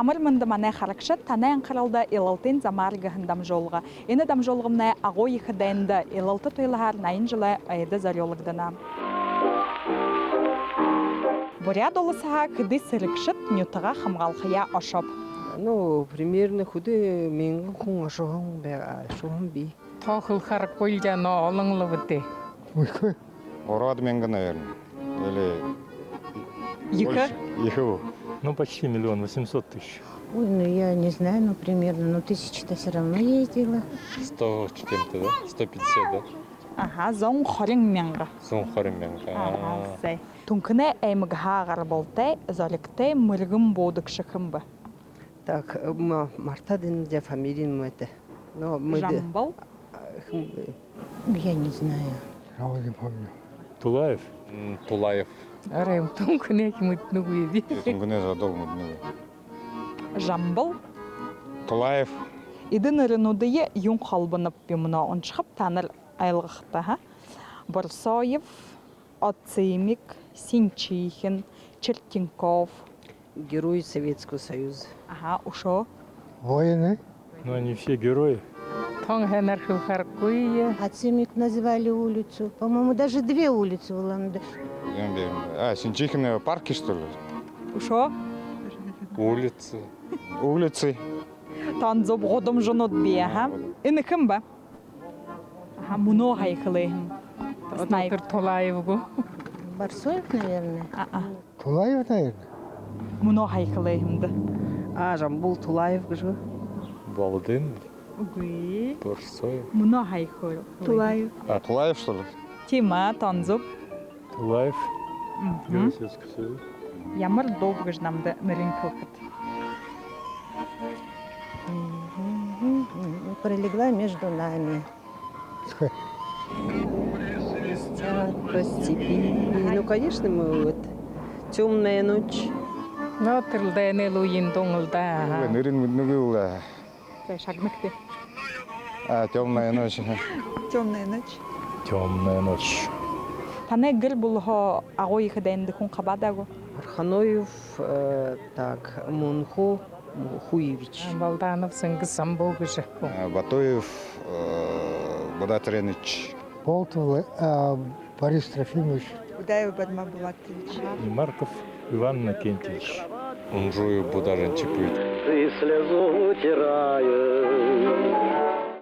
Амыр мында мане харакшат танай анқаралда илалтын замаргахын дамжолға. Ені дамжолғымнай ағой ихадайында илалты тойлахар найын жылай айда зарёлығдана. Буряд олысаға кіді сырыкшыт нютыға хамғалқыя ошоп. Ну, примерно худы мен хун ошоғын би. Тохыл харак бойля, но олыңлы бұдды. Урод менга, наверное. Или... Екі? Екі. Ну, почти 1 800 000. Ой, ну я не знаю, ну примерно, 1000-то все равно ездила. 100 чем-то, да? 150, да? Ага, зон хорин менга. Сон хорименга. Ага, сей. Тункіне әймігағар болтай, золіктай мүлгім бодық шықым бы. Так, Мартадин де фамилиин это. Но мы Жамбал? Я не знаю. Тулаев? Тулаев. Арайым, тонкіне кемет нүгі еді. Тунгуне задолго. Жамбал? Тулаев. Идін ұрынудыйы юн қалбынып біміна оншықып таныр айлғықта. Борсоев, Оцимик, Синчихин, Чертенков. Герой Советского Союза. Ага, ушо? Воины. Ну, они все герои. Тон хэнархыл харак көйе. Ацимик называли улицу. По-моему, даже 2 улицы в Улан-Удэ. Синчихин парки, что ли? Ушо? Улицы. Улицы. Тан зоб ғодым жынот бия, ха? Іні кім ба? Ага, мұно хайқылайым. Отыр Тулаевгу. Барсоев, наверное. Тулаев, наверное. Мұно хайқылайымды. Жамбул Тулаев гыжы. Балдын. Угуи. Борсоев. Мұно хайқылайым. Тулаев. Тулаев, что ли? Тима, тан зоб. Тулаев. Герой Советского Союза. Ямар довго жнамды нырын кылқыт. Пролегла между нами. Свистят по степи. Ну, конечно, мы вот. Темная ночь. Но тылда не луин доңылда. Нырин мүднүгі Шагныкты. темная ночь. Темная ночь. Темная ночь. Тане гір бұлғы ағой ихадайынды күн қабадагу. Арханоев, так, Мунху, Хуевич. Балданов сыңғы самбол гыжы. Батоев, Бодатреныч. Болтов Борис Трофимович. Удаев Бадма Булатович. И Марков Иван Накентьевич. Унжую Бударенчипович. Ты слезу утирая,